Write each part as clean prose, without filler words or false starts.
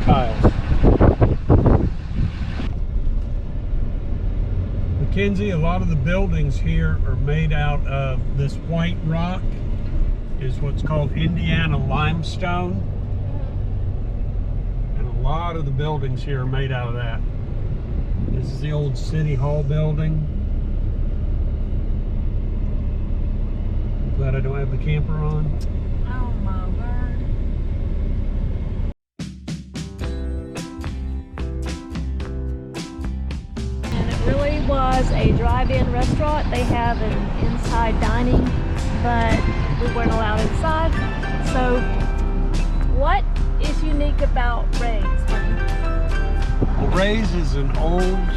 tiles. Mackenzie, a lot of the buildings here are made out of this white rock, is what's called Indiana limestone. And a lot of the buildings here are made out of that. This is the old City Hall building. I'm glad I don't have the camper on. Oh my word. And it really was a drive-in restaurant. They have an inside dining, but we weren't allowed inside. So what is unique about Ray's, honey? Well, Ray's is an old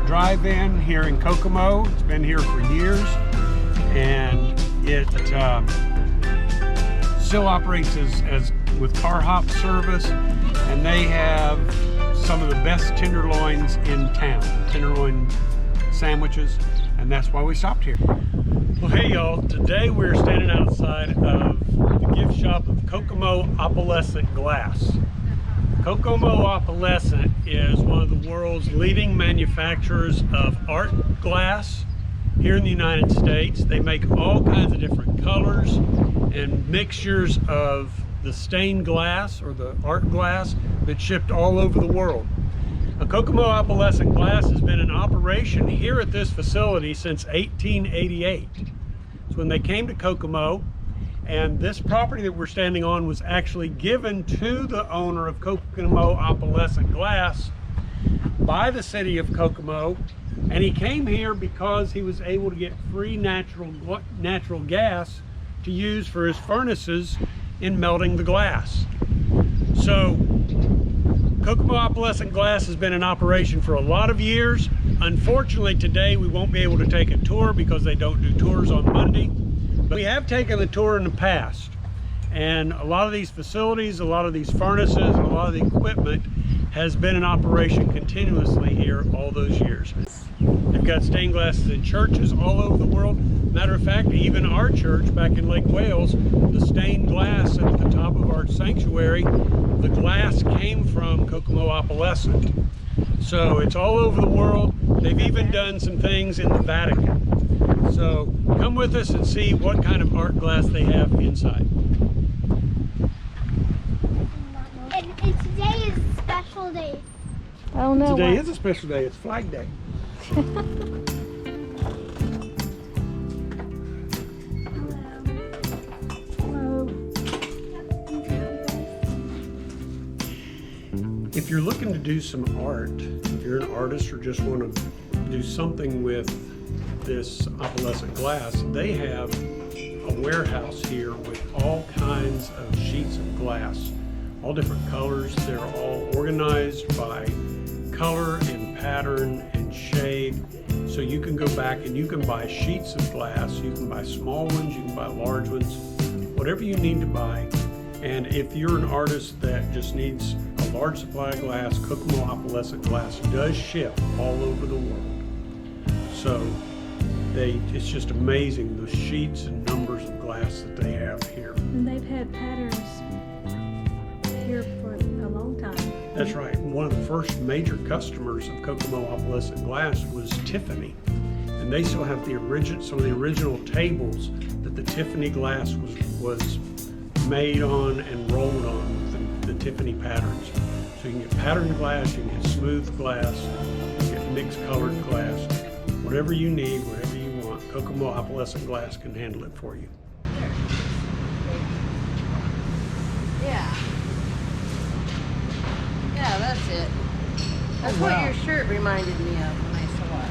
drive-in here in Kokomo. It's been here for years, and it still operates as with car hop service, and they have some of the best tenderloins in town, tenderloin sandwiches, and that's why we stopped here. Well, hey y'all, today we're standing outside of the gift shop of Kokomo Opalescent Glass. Kokomo Opalescent is one of the world's leading manufacturers of art glass here in the United States. They make all kinds of different colors and mixtures of the stained glass or the art glass that's shipped all over the world. Kokomo Opalescent Glass has been in operation here at this facility since 1888. It's when they came to Kokomo, and this property that we're standing on was actually given to the owner of Kokomo Opalescent Glass by the city of Kokomo, and he came here because he was able to get free natural gas to use for his furnaces in melting the glass. So Kokomo Opalescent Glass has been in operation for a lot of years. Unfortunately, today we won't be able to take a tour because they don't do tours on Monday. But we have taken the tour in the past. And a lot of these facilities, a lot of these furnaces, and a lot of the equipment has been in operation continuously here all those years. They've got stained glasses in churches all over the world. Matter of fact, even our church back in Lake Wales, the stained glass at the top of our sanctuary, the glass came from Kokomo Opalescent. So it's all over the world. They've even done some things in the Vatican. So come with us and see what kind of art glass they have inside. And today is a special day. I don't know. Today is a special day. It's Flag Day. If you're looking to do some art, if you're an artist or just want to do something with this opalescent glass, they have a warehouse here with all kinds of sheets of glass, all different colors. They're all organized by color and pattern and shade. So you can go back and you can buy sheets of glass. You can buy small ones, you can buy large ones, whatever you need to buy. And if you're an artist that just needs a large supply of glass, Kokomo Opalescent Glass does ship all over the world. So it's just amazing the sheets and numbers of glass that they have here. And they've had patterns here for a long time. That's right. One of the first major customers of Kokomo Opalescent Glass was Tiffany. And they still have some of the original tables that the Tiffany glass was made on and rolled on with the Tiffany patterns. So you can get patterned glass, you can get smooth glass, you can get mixed colored glass, whatever you need, whatever you want. Kokomo Opalescent Glass can handle it for you. Yeah. Yeah, that's it. That's wow. what your shirt reminded me of when I saw it.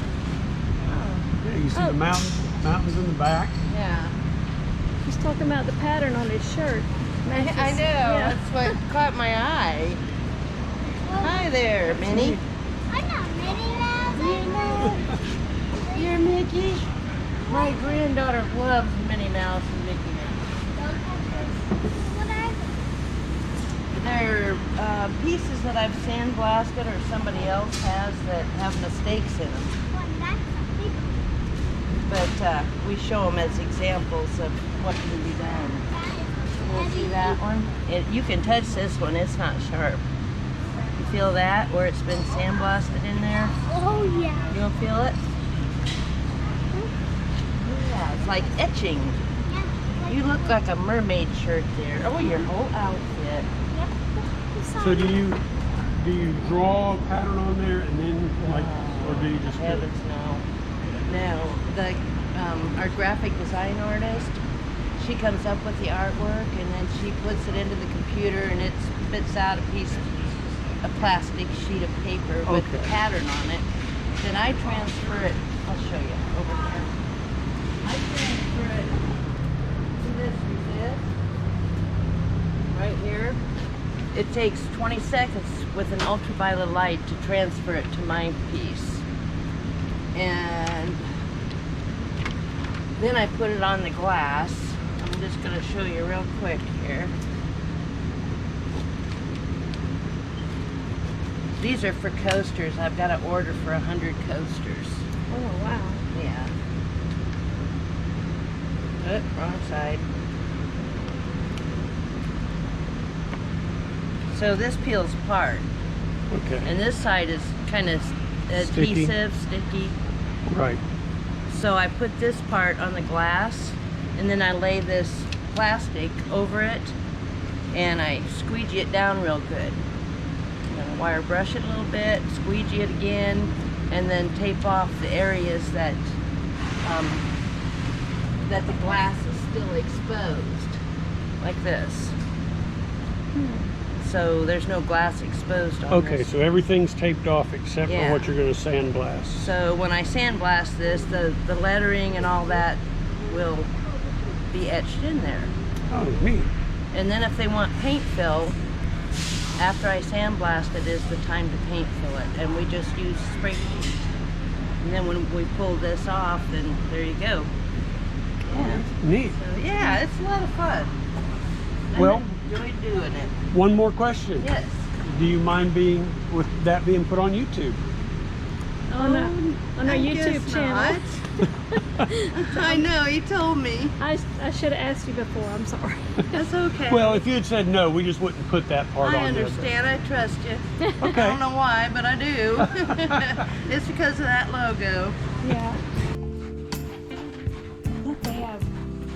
Yeah, you see the mountains in the back. Yeah. He's talking about the pattern on his shirt. I know. Yeah. That's what caught my eye. Hi there, Minnie. I'm not Minnie Mouse. You're Mickey. My granddaughter loves Minnie Mouse and Mickey Mouse. What are They're pieces that I've sandblasted or somebody else has that have mistakes in them. But we show them as examples of what can be done. able to see that one? You can touch this one, it's not sharp. You feel that, where it's been sandblasted in there? Oh yeah. You don't feel it? Yeah, it's like etching. You look like a mermaid shirt there. Oh, your whole outfit. So do you draw a pattern on there and then like, or do you just? Heavens no. No, our graphic design artist, she comes up with the artwork and then she puts it into the computer and it spits out a plastic sheet of paper with the pattern on it. Then I transfer it. I'll show you over here. I transfer it to this resist right here. It takes 20 seconds with an ultraviolet light to transfer it to my piece. And then I put it on the glass. I'm just going to show you real quick here. These are for coasters. I've got an order for 100 coasters. Oh, wow. Yeah. Oop, wrong side. So this peels apart. Okay. And this side is kind of adhesive, sticky. Right. So I put this part on the glass and then I lay this plastic over it and I squeegee it down real good. I'm gonna wire brush it a little bit, squeegee it again, and then tape off the areas that that the glass is still exposed, like this. So there's no glass exposed on Okay, this. so everything's taped off except Yeah. for what you're going to sandblast. So when I sandblast this, the lettering and all that will be etched in there. Oh, neat. And then if they want paint fill, after I sandblast it is the time to paint fill it. And we just use spray paint. And then when we pull this off, then there you go. Yeah. Neat. So yeah, it's a lot of fun. Well, I enjoy doing it. One more question. Yes. Do you mind being put on YouTube? On our YouTube channel. I know, you told me. I should have asked you before. I'm sorry. That's okay. Well, if you had said no, we just wouldn't put that part I on there. understand. I trust you. Okay. I don't know why, but I do. It's because of that logo. Yeah. Look, they have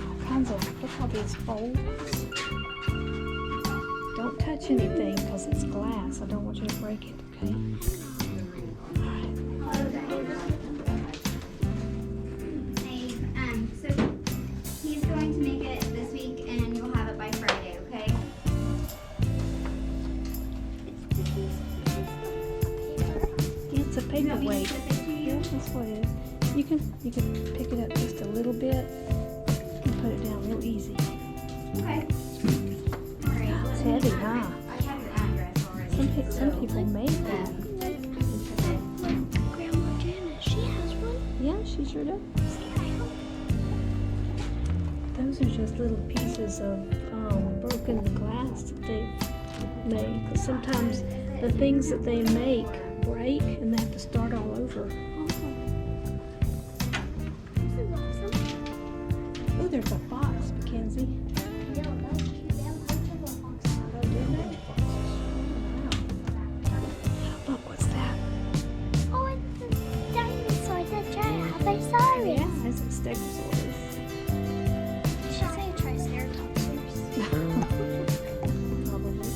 all kinds of, look all these folds. Don't touch anything because it's glass. I don't want you to break it, okay? So he's going to make it this week and you'll have it by Friday, okay? It's a paperweight. Yeah, that's what it is. You can pick it up just a little bit and put it down real easy. Okay. It's heavy, huh? I have your address already. Some people made that. Grandma Janice, she has one. Yeah, she sure does. Those are just little pieces of broken glass that they've made. 'Cause sometimes the things that they make break and they have to start all over. Oh, there's a fox, Mackenzie. Look, what's that? Oh, it's a dinosaur, the Triceratops. Yeah, it's a stegosaurus. Did she say a Triceratops? Probably.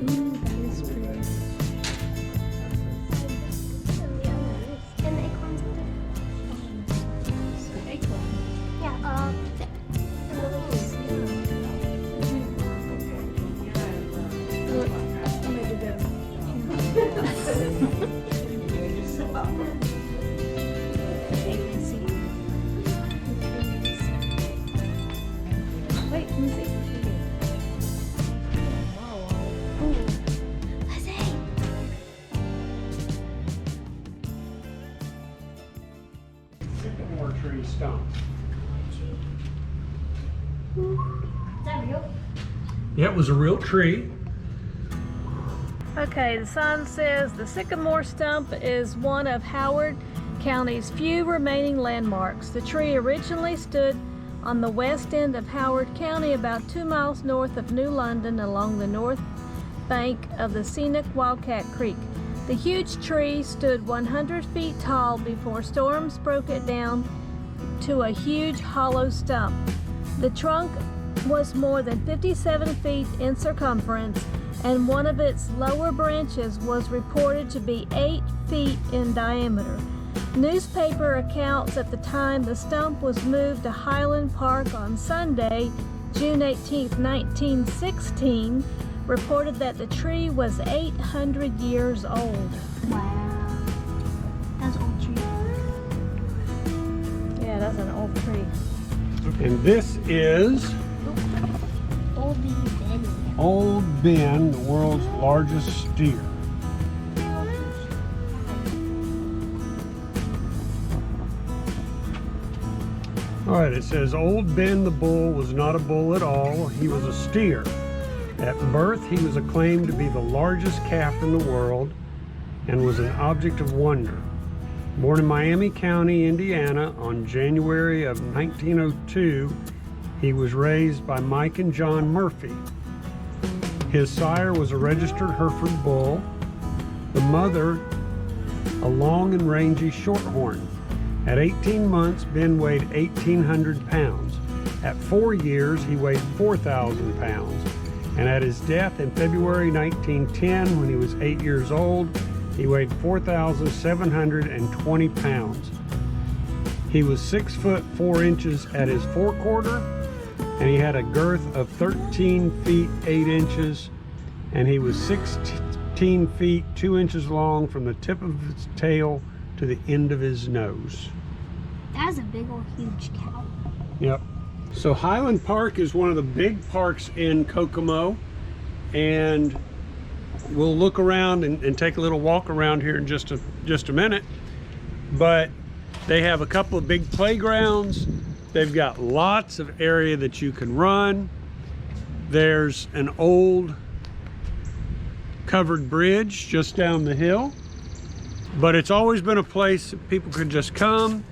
Ooh, that is pretty. And the acorns are Acorn. yeah, Look, I made it better. Wait, let me see. Sycamore tree stump. Is that real? Yeah, it was a real tree. Okay, the sign says the sycamore stump is one of Howard County's few remaining landmarks. The tree originally stood on the west end of Howard County, about 2 miles north of New London, along the north bank of the scenic Wildcat Creek. The huge tree stood 100 feet tall before storms broke it down to a huge hollow stump. The trunk was more than 57 feet in circumference, and one of its lower branches was reported to be 8 feet in diameter. Newspaper accounts at the time the stump was moved to Highland Park on Sunday, June 18, 1916, reported that the tree was 800 years old. Wow. That's an old tree. Yeah, that's an old tree. And this is Old Ben, the world's largest steer. All right, it says Old Ben the bull was not a bull at all. He was a steer. At birth, he was acclaimed to be the largest calf in the world and was an object of wonder. Born in Miami County, Indiana on January of 1902, he was raised by Mike and John Murphy. His sire was a registered Hereford bull. The mother, a long and rangy shorthorn. At 18 months, Ben weighed 1,800 pounds. At 4 years, he weighed 4,000 pounds. And at his death in February 1910, when he was 8 years old, he weighed 4,720 pounds. He was 6 foot 4 inches at his forequarter, and he had a girth of 13 feet 8 inches, and he was 16 feet 2 inches long from the tip of his tail to the end of his nose. That's a big old huge cow. Yep. So Highland Park is one of the big parks in Kokomo, and we'll look around and take a little walk around here in just a minute. But they have a couple of big playgrounds. They've got lots of area that you can run. There's an old covered bridge just down the hill. But it's always been a place that people could just come,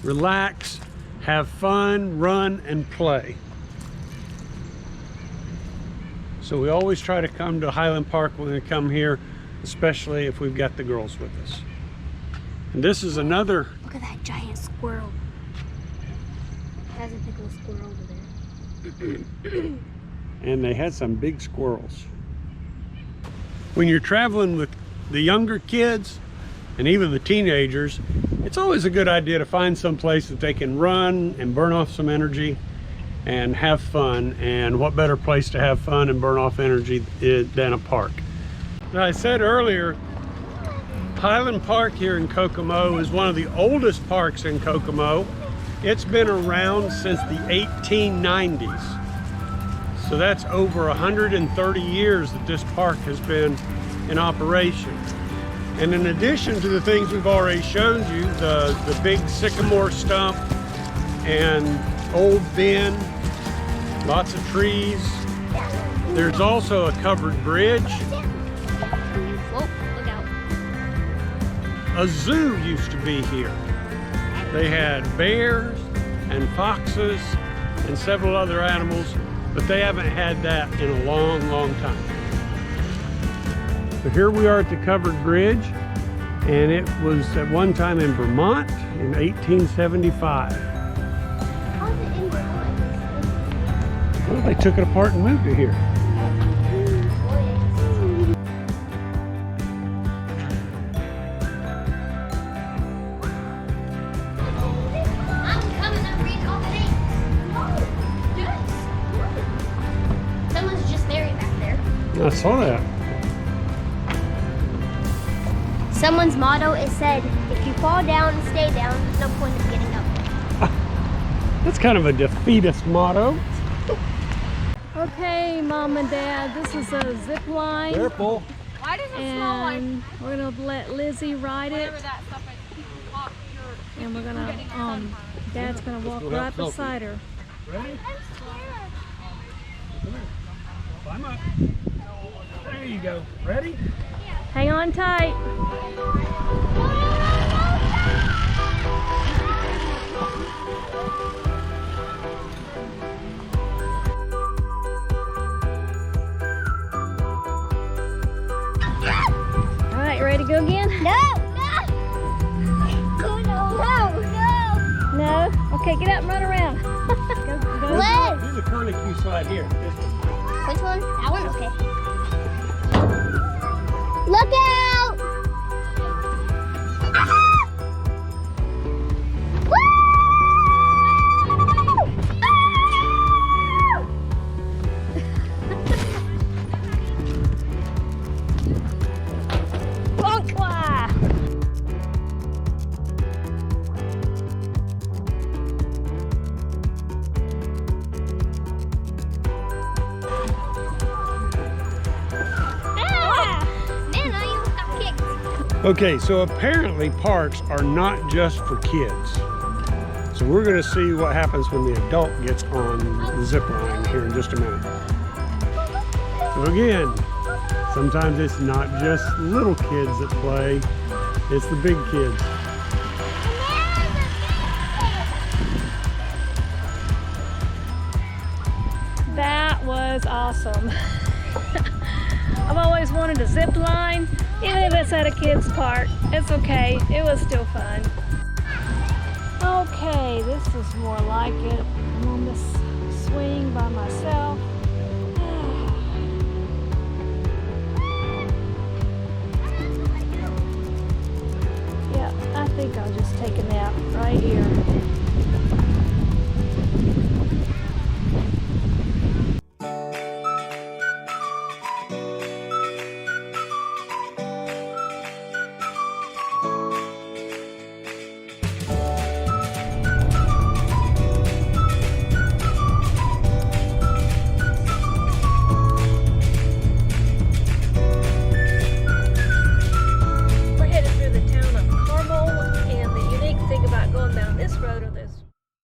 relax, have fun, run, and play. So we always try to come to Highland Park when we come here, especially if we've got the girls with us. And this is another... Look at that giant squirrel. That's a big old squirrel over there. And they had some big squirrels. When you're traveling with the younger kids, and even the teenagers, it's always a good idea to find some place that they can run and burn off some energy and have fun. And what better place to have fun and burn off energy than a park? Now, I said earlier, Highland Park here in Kokomo is one of the oldest parks in Kokomo. It's been around since the 1890s. So that's over 130 years that this park has been in operation. And in addition to the things we've already shown you, the big sycamore stump and Old Ben, lots of trees. There's also a covered bridge. Whoa, look out. A zoo used to be here. They had bears and foxes and several other animals, but they haven't had that in a long, long time. So here we are at the covered bridge, and it was at one time in Vermont in 1875. How is it in Vermont? Well, they took it apart and moved it here. I'm coming up reading all the names. Yes. Someone's just buried back there. I saw that. Someone's motto is said, if you fall down and stay down, there's no point in getting up. That's kind of a defeatist motto. Okay, Mom and Dad, this is a zip line. Careful. Why does it smell like And we're gonna let Lizzie ride it. whatever that stuff is? Pop your- And we're gonna, Dad's gonna walk right beside her. Ready? Climb up. There you go. Ready? Hang on tight. You go again? No, no. Oh, no, no, no. No? Okay, get out and run around. Go. Wait. Do the curlicue slide here. This one. Which one? That one? Okay. Look out! Wah. Man, I almost got kicked. Okay, so apparently parks are not just for kids. So we're going to see what happens when the adult gets on the zip line here in just a minute. So again, sometimes it's not just little kids that play, it's the big kids. That was awesome. I've always wanted a zip line, even if it's at a kid's park. It's okay, it was still fun. Okay, this is more like it. I'm on this swing by myself. Yeah, I think I'll just take a nap right here.